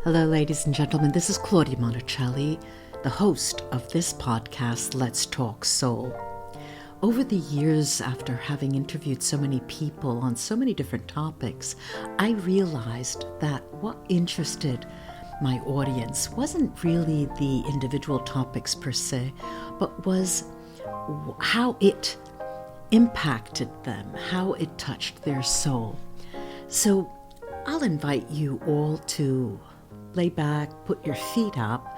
Hello, ladies and gentlemen. This is Claudia Monticelli, the host of this podcast, Let's Talk Soul. Over the years, after having interviewed so many people on so many different topics, I realized that what interested my audience wasn't really the individual topics per se, but was how it impacted them, how it touched their soul. So I'll invite you all to lay back, put your feet up,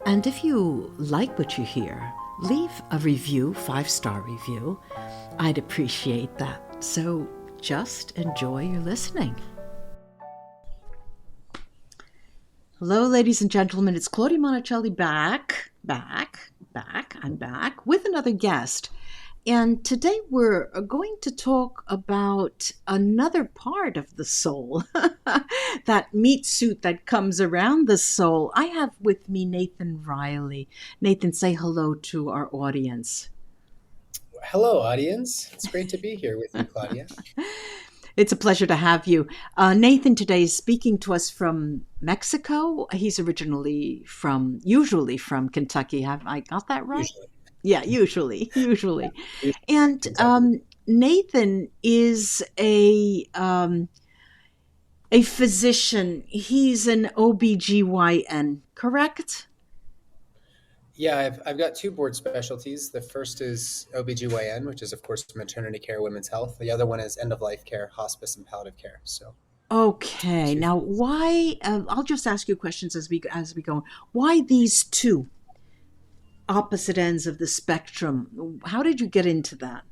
and if you like what you hear, leave a review, 5-star review. I'd appreciate that. So just enjoy your listening. Hello, ladies and gentlemen. It's Claudia Monticelli back. I'm back with another guest. And today we're going to talk about another part of the soul, that meat suit that comes around the soul. I have with me Nathan Riley. Nathan, say hello to our audience. Hello, audience. It's great to be here with you, Claudia. It's a pleasure to have you. Nathan today is speaking to us from Mexico. He's usually from Kentucky. Have I got that right? Usually. Yeah, usually. And Nathan is a physician. He's an OB-GYN, correct? Yeah, I've got two board specialties. The first is OB-GYN, which is, of course, maternity care, women's health. The other one is end-of-life care, hospice, and palliative care. So, Okay. Now, why? I'll just ask you questions as we go. Why these two opposite ends of the spectrum? How did you get into that?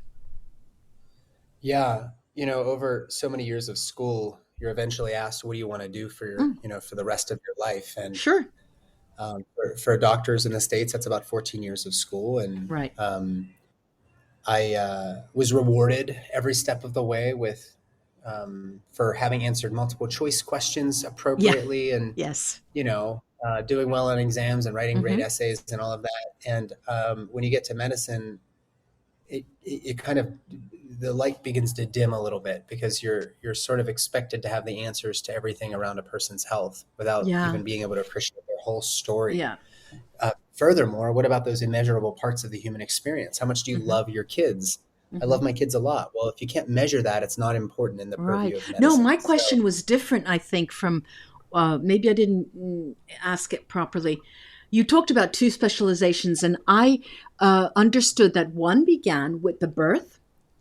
yeah, over so many years of school, you're eventually asked, what do you want to do for for the rest of your life? And Sure. for doctors in the States, that's about 14 years of school. And Right. I was rewarded every step of the way with for having answered multiple choice questions appropriately, and Yes. doing well on exams and writing great Mhm. essays and all of that. And when you get to medicine, it kind of, the light begins to dim a little bit, because you're sort of expected to have the answers to everything around a person's health without Yeah. even being able to appreciate their whole story. Yeah. Furthermore, what about those immeasurable parts of the human experience? How much do you Mhm. love your kids? I Mhm. love my kids a lot. Well, if you can't measure that, it's not important in the Right. purview of medicine. No, my So, question was different, I think, from maybe I didn't ask it properly. You talked about two specializations, and I understood that one began with the birth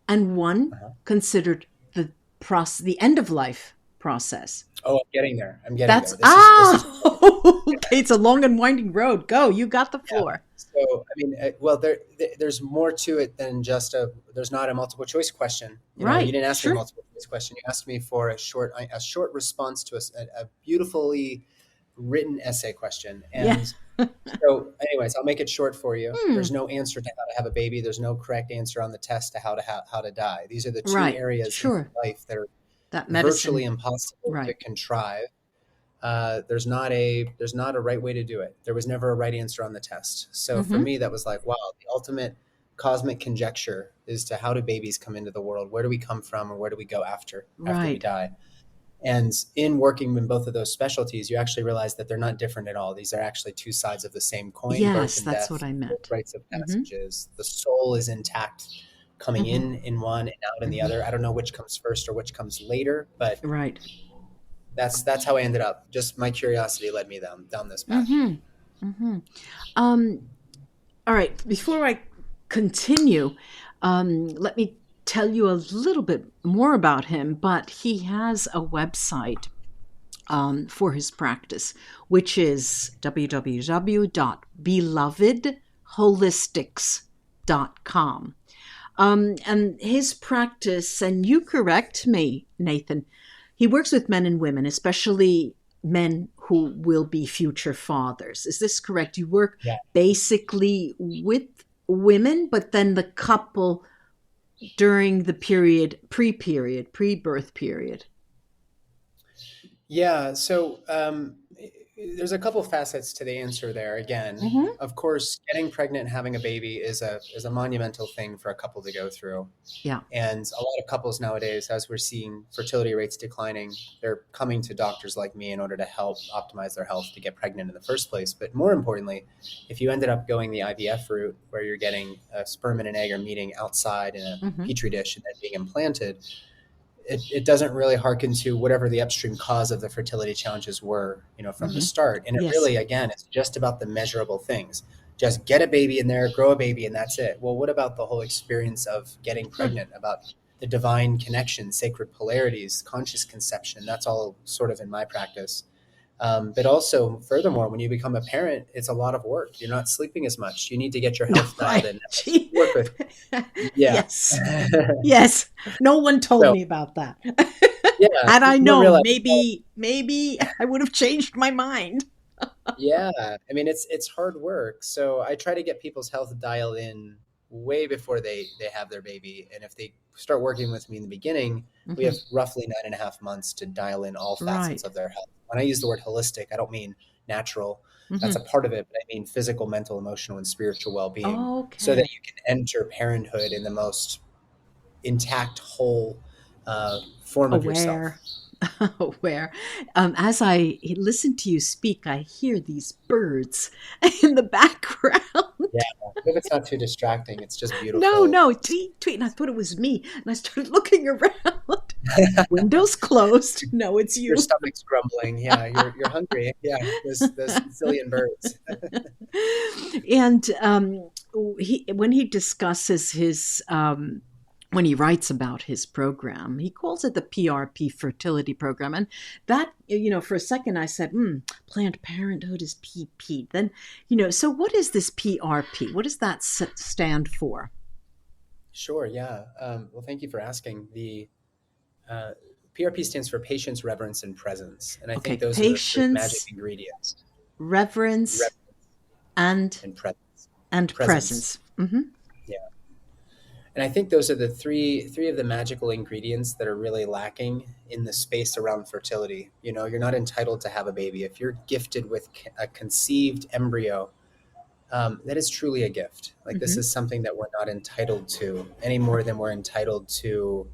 and one uh-huh. considered the end of life process. Oh, I'm getting there. That's This is okay. It's a long and winding road. Go, you got the Yeah. floor. So, I mean, well, there's more to it than just there's not a multiple choice question. You Right. didn't ask me a Sure. multiple choice question. You asked me for a short response to a beautifully written essay question. Yeah. And so, anyways, I'll make it short for you. Hmm. There's no answer to how to have a baby. There's no correct answer on the test to how to die. These are the two Right. areas Sure. in life that are That medicine. virtually impossible to Right. contrive. There's not a right way to do it. There was never a right answer on the test. So for Mhm. me, that was like, wow, the ultimate cosmic conjecture is to how do babies come into the world? Where do we come from, and where do we go after we Right. die? And in working in both of those specialties, you actually realize that they're not different at all. These are actually two sides of the same coin, Yes, birth and that's death, what I meant. both rites of Mhm. passages. The soul is intact, coming Mhm. in one and out in the Mhm. other. I don't know which comes first or which comes later, but Right. that's how I ended up. Just my curiosity led me down this path. Mm-hmm. Mm-hmm. All right. Before I continue, let me tell you a little bit more about him. But he has a website for his practice, which is www.belovedholistics.com. And his practice, and you correct me, Nathan, he works with men and women, especially men who will be future fathers. Is this correct? You work Yeah. basically with women, but then the couple during the pre-birth period. Yeah. So There's a couple facets to the answer there. Again, Mm-hmm. of course, getting pregnant and having a baby is a monumental thing for a couple to go through. Yeah. And a lot of couples nowadays, as we're seeing fertility rates declining, they're coming to doctors like me in order to help optimize their health to get pregnant in the first place. But more importantly, if you ended up going the IVF route, where you're getting a sperm and an egg are meeting outside in a Mm-hmm. petri dish and then being implanted, it doesn't really hearken to whatever the upstream cause of the fertility challenges were, from the Mm-hmm. start. And it Yes. really, again, it's just about the measurable things. Just get a baby in there, grow a baby, and that's it. Well, what about the whole experience of getting pregnant, about the divine connection, sacred polarities, conscious conception? That's all sort of in my practice. But also, furthermore, when you become a parent, it's a lot of work. You're not sleeping as much. You need to get your No, health dialed in. gee. Work with, yeah. Yes. Yes. No one told So, me about that. yeah, Had I you don't known, realize. maybe I would have changed my mind. Yeah, I mean it's hard work. So I try to get people's health dialed in way before they have their baby. And if they start working with me in the beginning, we Mm-hmm. have roughly 9.5 months to dial in all facets Right. of their health. When I use the word holistic, I don't mean natural. That's a Mm-hmm. part of it, but I mean physical, mental, emotional, and spiritual well-being, so that Okay. you can enter parenthood in the most intact, whole form of yourself. Aware. Aware. As I listen to you speak, I hear these birds in the background. Yeah, if it's not too distracting, it's just No, beautiful. no, tweet, tweet. And I thought it was me. And I started looking around. Windows closed. No, it's Your you. stomach's grumbling. Yeah, you're hungry. Yeah, those Sicilian birds. And when he discusses his when he writes about his program, he calls it the PRP fertility program. And that, for a second I said, Planned Parenthood is PP. Then, so what is this PRP? What does that stand for? Sure. Yeah. Well, thank you for asking. The uh, PRP stands for patience, reverence, and presence, and I think Okay, those are the three magic patience, ingredients: reverence, reverence and and presence. Presence. presence. Mm-hmm. Yeah. And I think those are the three of the magical ingredients that are really lacking in the space around fertility. You're not entitled to have a baby if you're gifted with a conceived embryo. That is truly a gift. Like, this Mm-hmm. is something that we're not entitled to any more than we're entitled to,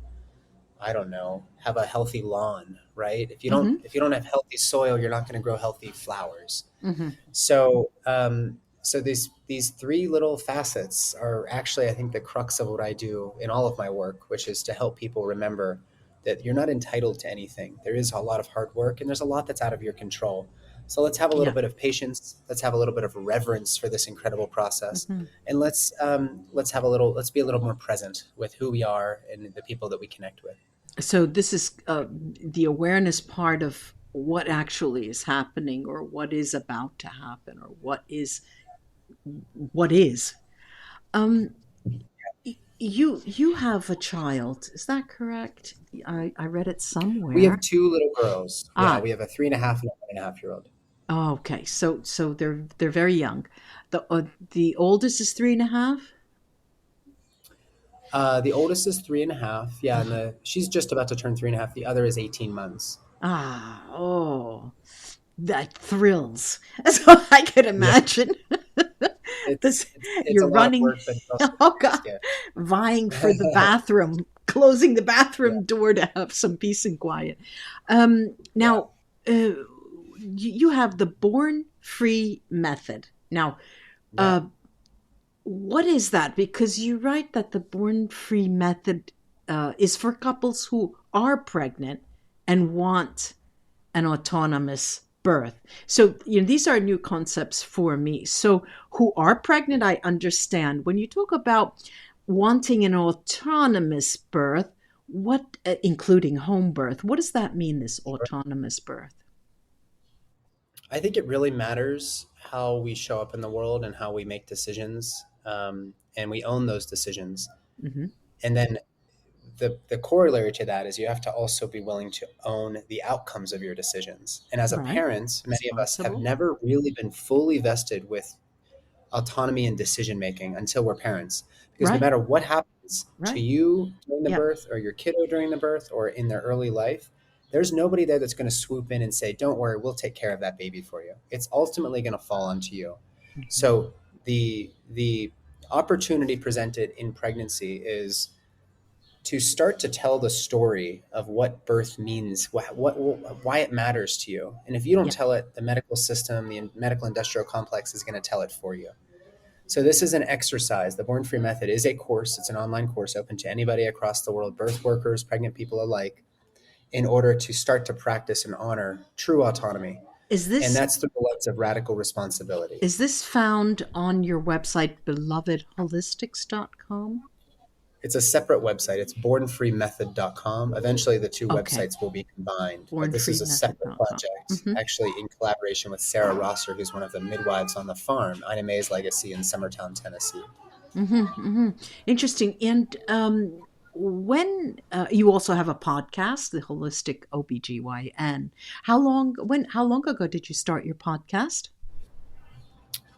I don't know, have a healthy lawn, right? If you don't Mm-hmm. if you don't have healthy soil, you're not going to grow healthy flowers. Mm-hmm. So these three little facets are actually, I think, the crux of what I do in all of my work, which is to help people remember that you're not entitled to anything. There is a lot of hard work, and there's a lot that's out of your control. So let's have a little Yeah. bit of patience. Let's have a little bit of reverence for this incredible process, Mm-hmm. and let's be a little more present with who we are and the people that we connect with. So this is the awareness part of what actually is happening, or what is about to happen, or what is. Um, you have a child, is that correct? I read it We have somewhere. two little girls. Yeah, Ah, we have a 3.5 and a 1.5 year old. oh, okay. So they're very young. The oldest is 3.5. The oldest is 3.5. Yeah, and she's just about to turn 3.5. The other is 18 months. Oh, that thrills. So I could Yeah, imagine it's this. it's a You're lot of running. work, but it's also Oh the God, greatest gift. vying for the bathroom, closing the Yeah, bathroom door to have some peace and quiet. yeah, Now, you have the born free method. Now, yeah. uh, what is that? Because you write that the born free method is for couples who are pregnant and want an autonomous birth. So, these are new concepts for me. So, who are pregnant, I understand. When you talk about wanting an autonomous birth, what, including home birth, what does that mean, this Sure. autonomous birth? I think it really matters how we show up in the world and how we make decisions, and we own those decisions. Hmm. And then the corollary to that is you have to also be willing to own the outcomes of your decisions. And as a Right. parent, many of us have Responsible. never really been fully vested with autonomy and decision making until we're parents. Because no Right. matter what happens to Right. you during the Yeah. birth, or your kiddo during the birth, or in their early life, there's nobody there that's going to swoop in and say, "Don't worry, we'll take care of that baby for you." it's ultimately going to fall onto you. Mhm. So the opportunity presented in pregnancy is to start to tell the story of what birth means, why it matters to you. And if you don't Yeah. tell it, the medical system, the medical industrial complex is going to tell it for you. So this is an exercise. The Born Free Method is a course. It's an online course open to anybody across the world, birth workers, pregnant people alike, in order to start to practice and honor true autonomy. Is And this that's through the lens of radical responsibility. is this found on your website, belovedholistics.com? It's a separate website. It's bornfreemethod.com. Eventually, the two Okay. websites will be combined, but this is a separate bornfreemethod.com. project, Mm-hmm. actually in collaboration with Sarah Rosser, who's one of the midwives on the farm, Ina May's legacy in Summertown, Tennessee. Mm-hmm. Mm-hmm. Interesting. And when you also have a podcast, the Holistic OB-GYN. How long ago did you start your podcast?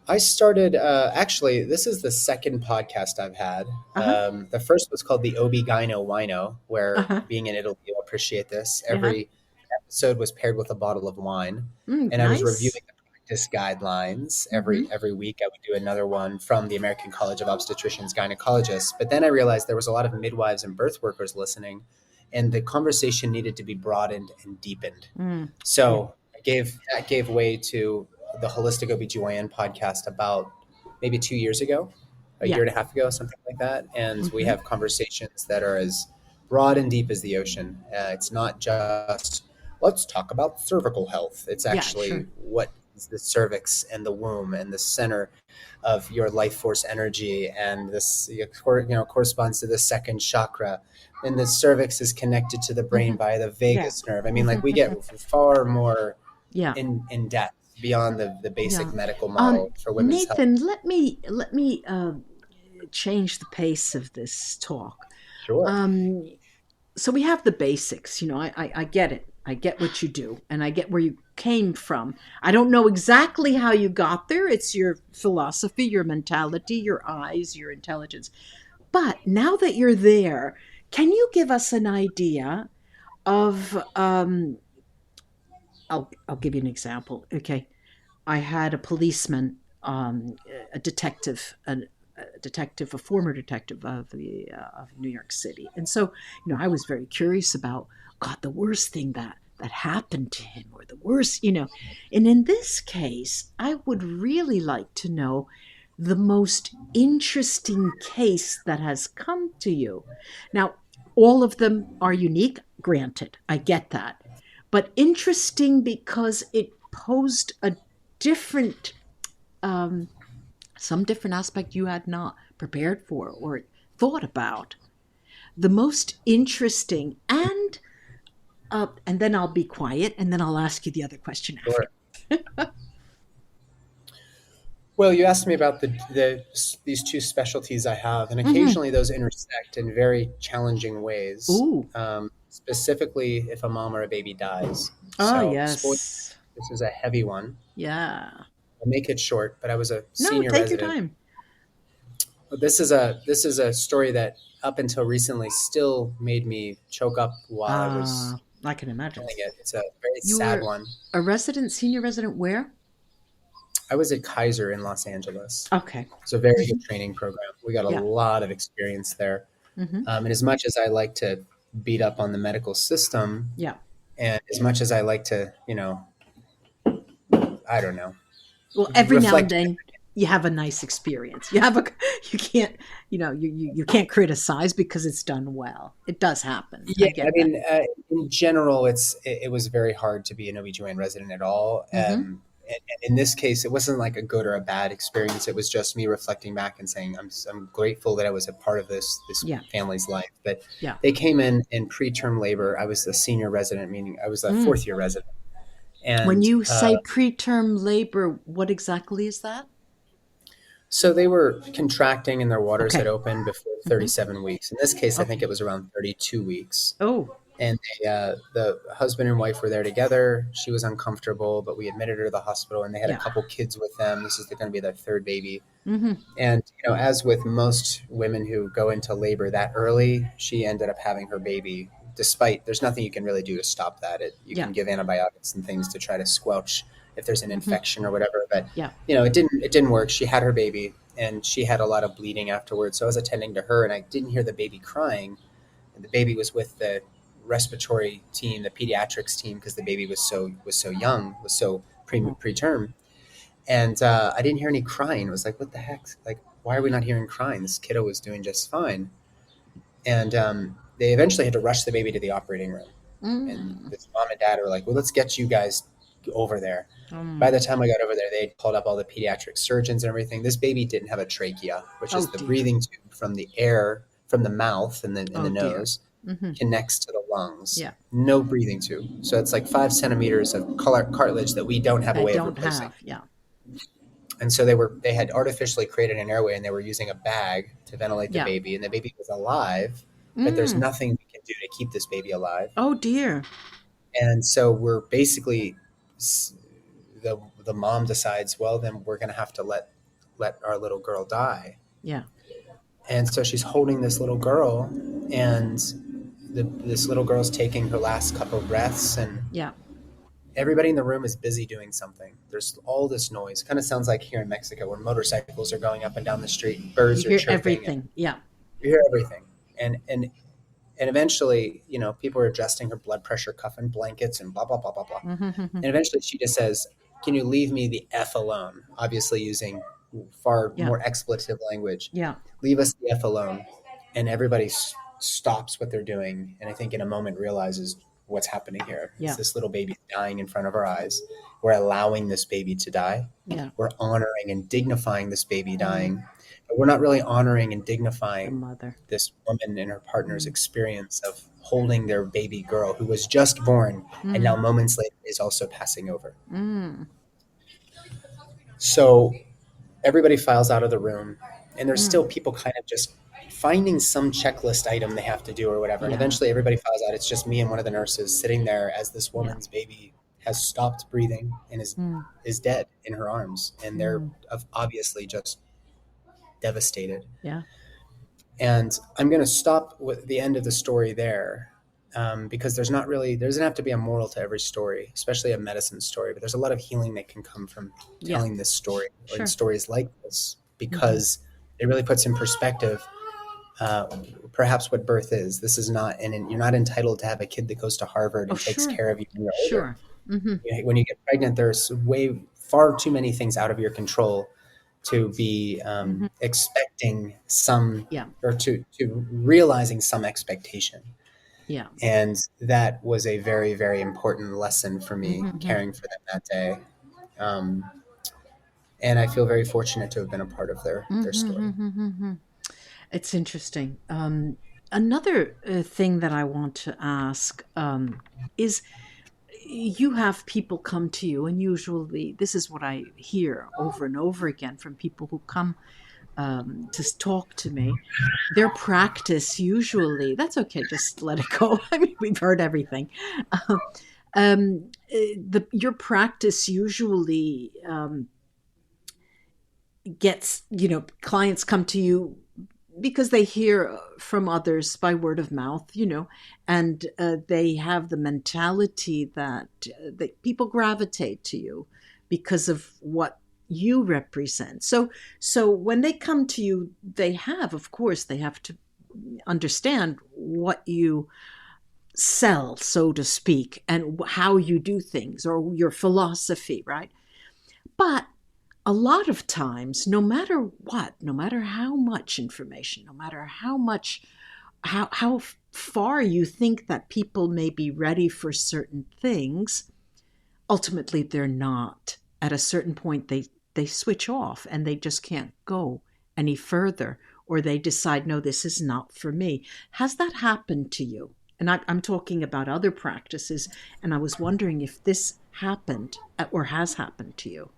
I started, actually, this is the second podcast I've had. Uh-huh. The first was called the OB-GYN Wino, where Uh-huh. being in Italy, you'll appreciate this. Yeah. Every episode was paired with a bottle of wine, and I was Nice. reviewing the practice guidelines Mm-hmm. every week. I would do another one from the American College of Obstetricians Gynecologists. But then I realized there was a lot of midwives and birth workers listening, and the conversation needed to be broadened and deepened. Mm. Yeah. So that gave way to the Holistic OB-GYN podcast about maybe 2 years ago, a Yeah. year and a half ago, something like that. And we Mm-hmm. have conversations that are as broad and deep as the ocean. It's not just, let's talk about cervical health. It's Yeah, actually sure. what is the cervix and the womb and the center of your life force energy. And this, corresponds to the second chakra. And the cervix is connected to the Mm-hmm. brain by the Yeah. vagus nerve. I mean, like we get Mm-hmm. far more Yeah. in depth beyond the Yeah. basic medical model for women's health. Nathan, let me change the pace of this talk. Sure. Um, so we have the basics. I get it. I get what you do, and I get where you came from. I don't know exactly how you got there. It's your philosophy, your mentality, your eyes, your intelligence. But now that you're there, can you give us an idea of? I'll give you an example. Okay, I had a policeman, a detective, a detective, a former detective of New York City, and so I was very curious about God, the worst thing that happened to him, or the worst, and in this case, I would really like to know the most interesting case that has come to you. Now, all of them are unique, granted, I get that, but interesting because it posed a different um, some different aspect you had not prepared for or thought about. The most interesting, and then I'll be quiet, and then I'll ask you the other question after. Sure. Well, you asked me about these two specialties I have, and Mm-hmm. occasionally those intersect in very challenging ways. Ooh. Specifically, if a mom or a baby dies. Oh, So, spoiler, yes. this is a heavy one. Yeah. I'll make it short, but I was a No, senior take your resident. time. This is a story that up until recently still made me choke up while I was I can imagine. telling it. It's a very You sad were one. a resident, senior resident where? I was at Kaiser in Los Angeles. Okay. It's a very Mm-hmm. good training program. We got a Yeah. lot of experience there. Mm-hmm. And as much as I like to beat up on the medical system, Yeah. and as much as I like to, I don't know, Well, every now and reflect. then you have a nice experience. You can't, you can't criticize because it's done well. It does happen. Yeah, I I get that. mean, in general, it was very hard to be an OB-GYN resident at all. Mm-hmm. And in this case, it wasn't like a good or a bad experience. It was just me reflecting back and saying, I'm grateful that I was a part of this Yeah. family's life. But Yeah. they came in preterm labor. I was the senior resident, meaning I was a Mm. fourth year resident. When And you say preterm labor, what exactly is that? so they were contracting and their waters had Okay. opened before Mm-hmm. 37 weeks. In this case, I think Okay. it was around 32 weeks. Oh. And the husband and wife were there together. She was uncomfortable, but we admitted her to the hospital, and they had a Yeah. couple kids with them. This is going to be their third baby. Mm-hmm. And as with most women who go into labor that early, she ended up having her baby despite there's nothing you can really do to stop that. You Yeah. can give antibiotics and things to try to squelch if there's an Hmm. infection or whatever. But Yeah. it didn't work. She had her baby, and she had a lot of bleeding afterwards. So I was attending to her, and I didn't hear the baby crying. And the baby was with the respiratory team, the pediatrics team, because the baby was so young, was so Oh. preterm, and I didn't hear any crying. It was like, what the heck? Like, why are we not hearing crying? This kiddo was doing just fine. And they eventually had to rush the baby to the operating room. And Mm. this mom and dad were like, well, let's get you guys over there. By Um. the time I got over there, they had called up all the pediatric surgeons and everything. This baby didn't have a trachea, which Oh is the dear. breathing tube from the air from the mouth and Oh the dear. nose Hmm. connects to the lungs. Yeah. No breathing tube. So it's like 5 centimeters of cartilage that we don't have a I way of don't replacing. have. Yeah. And so they had artificially created an airway, and they were using a bag to ventilate the Yeah. baby, and the baby was alive, but there's Mm. nothing we can do to keep this baby alive. Oh dear. And so we're basically the mom decides, well, then we're going to have to let our little girl die. Yeah. And so she's holding this little girl, and this little girl's taking her last couple of breaths, and Yeah. everybody in the room is busy doing something. There's all this noise. Kind of sounds like here in Mexico when motorcycles are going up and down the street, You birds are hear chirping, and everything. Yeah. you hear everything. And eventually, people are adjusting her blood pressure, cuffing blankets, and blah blah blah blah blah. Mm-hmm. And eventually, she just says, "Can you leave me the f alone?" Obviously, using far Yeah. more expletive language. Yeah. Leave us the f alone. And everybody stops what they're doing, and I think in a moment realizes what's happening here. Is Yeah. this little baby dying in front of our eyes? We're allowing this baby to die. Yeah. We're honoring and dignifying this baby Mm. dying, but we're not really honoring and The dignifying mother. this woman and her partner's Mm. experience of holding their baby girl who was just born and now Mm. moments later is also passing over. Mm. So everybody files out of the room, and there's Mm. still people kind of just finding some checklist item they have to do or whatever. And Yeah. eventually everybody files out. It's just me and one of the nurses sitting there as this Yeah. woman's baby has stopped breathing and Mm. is dead in her arms. And they're Mm. obviously just devastated. Yeah. And I'm going to stop with the end of the story there, because there doesn't have to be a moral to every story, especially a medicine story, but there's a lot of healing that can come from Yeah. telling this story or in Sure. stories like this, Mm-hmm. because it really puts in perspective uh, perhaps what birth is. This is not, and you're not entitled to have a kid that goes to Harvard Oh, and takes sure. care of you when you're older. Sure. Mm-hmm. When you get pregnant, there's far too many things out of your control to be Mm-hmm. expecting some, Yeah. or to realizing some expectation. Yeah. And that was a very, very important lesson for me, Mm-hmm. caring for them that day. Um, and I feel very fortunate to have been a part of their story. Mm-hmm. It's interesting. Another thing that I want to ask is you have people come to you, and usually this is what I hear over and over again from people who come to talk to me. Their practice usually, that's okay, just let it go. I mean, we've heard everything. Your practice usually gets, clients come to you because they hear from others by word of mouth, and they have the mentality that people gravitate to you because of what you represent. So when they come to you, of course, they have to understand what you sell, so to speak, and how you do things or your philosophy, right? But a lot of times, no matter what, no matter how much information, no matter how far you think that people may be ready for certain things, ultimately they're not. At a certain point, they switch off and they just can't go any further, or they decide, no, this is not for me. Has that happened to you? And I'm talking about other practices, and I was wondering if this happened or has happened to you.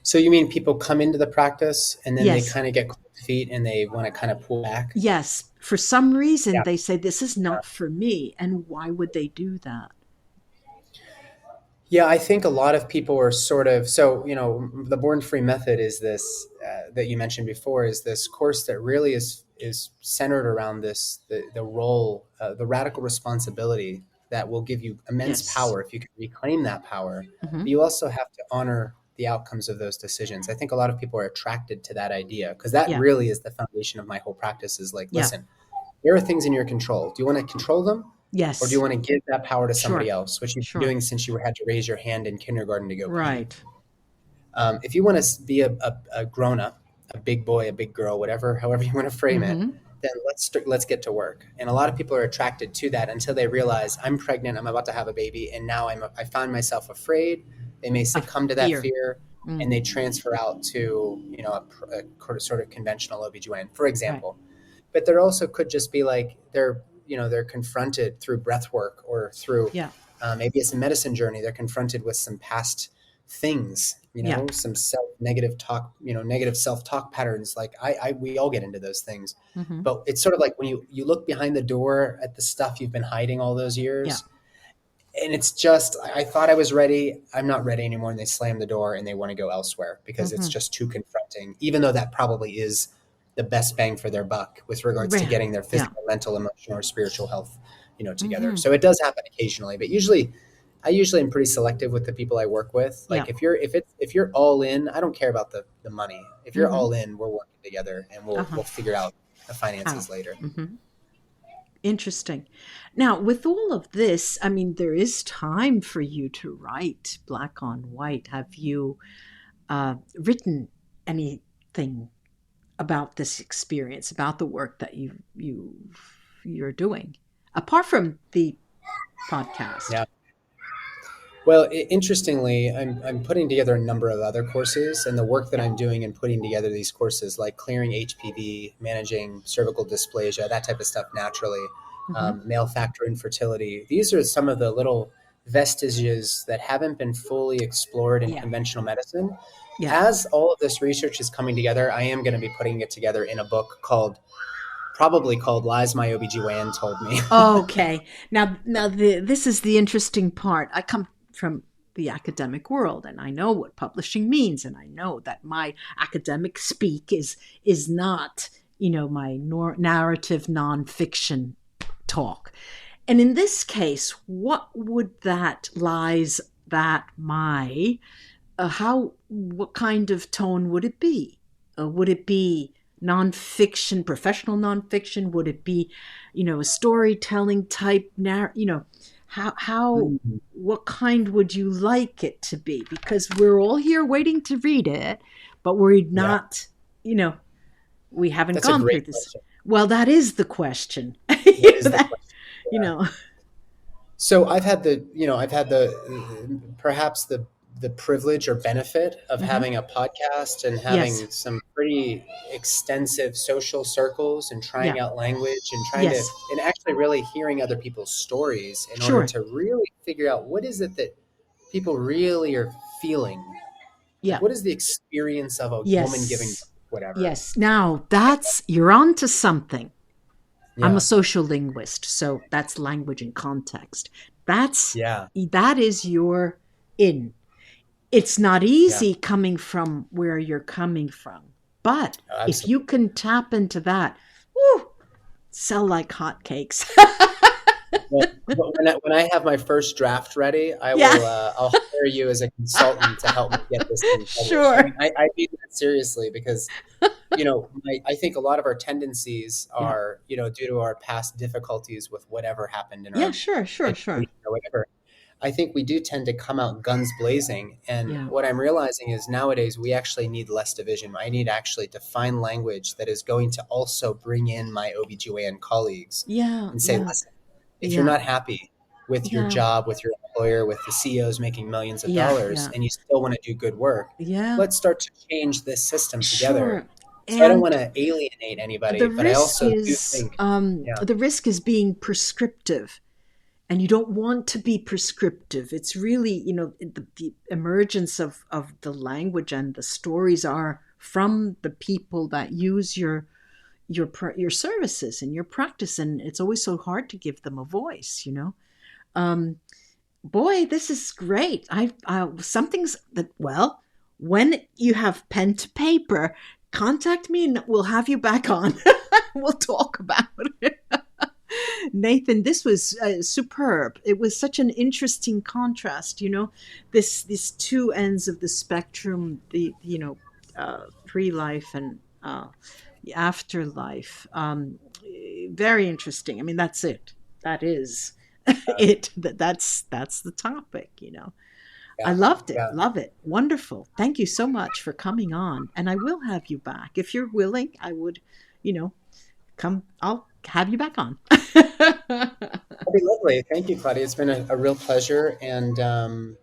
So you mean people come into the practice and then they Yes. kind of get cold feet and they want to kind of pull back? Yes. For some reason, Yeah. they say, this is not for me. And why would they do that? Yeah, I think a lot of people are sort of, so, the Born Free method is this, that you mentioned before, is this course that really is is centered around the role, the radical responsibility that will give you immense Yes. power if you can reclaim that power. Mm-hmm. But you also have to honor the outcomes of those decisions. I think a lot of people are attracted to that idea because that Yeah. really is the foundation of my whole practice. Is like, Yeah. listen, there are things in your control. Do you want to control them, or do you Yes. want to give that power to somebody Sure. else, which you've been Sure. doing since you had to raise your hand in kindergarten to go pee? Right. If you want to be a grown up, a big boy, a big girl, whatever, however you want to frame it, Mm-hmm. then let's get to work. And a lot of people are attracted to that until they realize I'm pregnant, I'm about to have a baby, and now I find myself afraid. They may A succumb to that fear. fear, and Mm. they transfer out to a sort of conventional OB-GYN, for Right. example. But there also could just be like they're confronted through breath work or through Yeah. maybe it's a medicine journey. They're confronted with some past things, Yeah. some negative talk, negative self-talk patterns. Like we all get into those things, Mm-hmm. but it's sort of like when you look behind the door at the stuff you've been hiding all those Yeah. years, and it's just, I thought I was ready. I'm not ready anymore. And they slam the door and they want to go elsewhere because it's Mm-hmm. just too confronting, even though that probably is the best bang for their buck with regards to Yeah. getting their Yeah. physical, mental, emotional, or spiritual health, together. Mm-hmm. So it does happen occasionally, but I usually am pretty selective with the people I work with. Yeah. Like if you're all in, I don't care about the money. If you're Mm-hmm. all in, we're working together and Uh-huh. we'll figure out the How? finances later. Mm-hmm. Interesting. Now, with all of this, I mean, there is time for you to write black on white. Have you written anything about this experience, about the work that you're doing, apart from the podcast? Yeah. Well, interestingly, I'm putting together a number of other courses, and the work that Yeah. I'm doing in putting together these courses, like clearing HPV, managing cervical dysplasia, that type of stuff naturally, Mm-hmm. male factor infertility. These are some of the little vestiges that haven't been fully explored in Yeah. conventional medicine. Yeah. As all of this research is coming together, I am going to be putting it together in a book probably called Lies My OB-GYN Told Me. Okay. Now, this is the interesting part. I come from the academic world, and I know what publishing means, and I know that my academic speak is not, my narrative nonfiction talk. And in this case, what would that lies that my what kind of tone would it be? Would it be nonfiction, professional nonfiction? Would it be, a storytelling type how what kind would you like it to be? Because we're all here waiting to read it, but we're Yeah, not, we haven't that's a gone through great this. question. Well, that is the question. That is the That, question. you Yeah. know, So perhaps the privilege or benefit of hmm having a podcast and yes, having some pretty extensive social circles and yeah, trying out language and yes, and actually really hearing other people's stories in order sure, to really figure out what is it that people really are feeling. Like yeah, what is the experience of a woman giving yes, birth, whatever. yes. Now you're on to something. I'm a Yeah. social linguist, so that's language and context. That's Yeah. that is your in. It's not Yeah. easy coming from where you're coming from, but if you Absolutely. can tap into that, woo, sell like hotcakes. Well, when I have my first draft ready, Yeah, I'll hire you as a consultant to help me get this thing published. I sure. mean, I mean that seriously because I think a lot of our tendencies Yeah, are due to our past difficulties with whatever happened in yeah, our sure, sure, sure. education or whatever. I think we do tend to come out guns blazing, and Yeah, what I'm realizing is nowadays we actually need less division. I need actually to find language that is going to also bring in my OB-GYN colleagues yeah, and say, yeah, listen, if you're yeah, not happy with your yeah, job, with your employer, with the CEOs making millions of yeah, dollars, yeah, and you still want to do good work, yeah. let's start to change this system together. Sure. So I don't want And to alienate anybody, the but I risk also do is think, yeah, being prescriptive, and you don't want to be prescriptive. It's really, the emergence of the language and the stories are from the people that use your services and your practice, and it's always so hard to give them a voice. um Boy, this is great. I something's that, well, when you have pen to paper, contact me and we'll have you back on. we'll talk about it. Nathan, this was superb. It was such an interesting contrast, these two ends of the spectrum, pre-life and afterlife. Very interesting. I mean, that's it. That is it. That's the topic. I Yeah, loved it. yeah. Love it. Wonderful. Thank you so much for coming on. And I will have you back. If you're willing, I would, come. I'll have you back on. That'd be lovely. Thank you, Claudia. It's been a real pleasure. And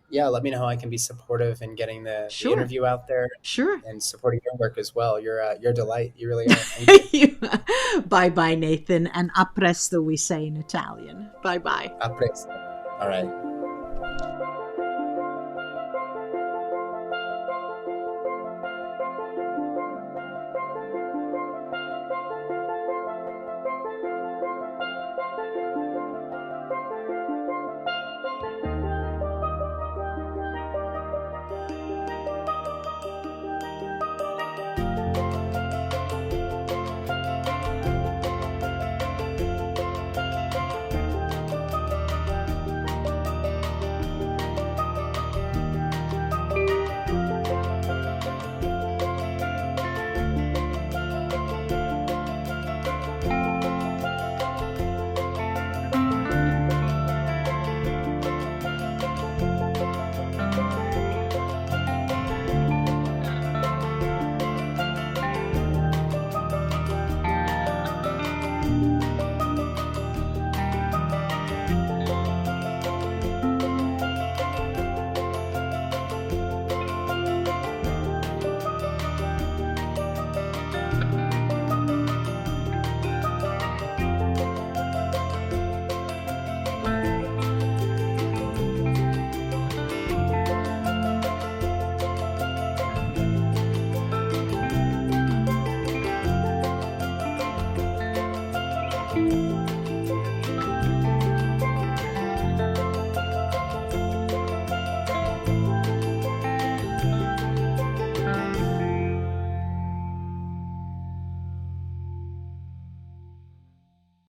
yeah, let me know how I can be supportive in getting the Sure. interview out there Sure. and supporting your work as well. You're a delight. You really are. Thank you. Bye bye, Nathan. And a presto, we say in Italian. Bye bye. A presto. All right.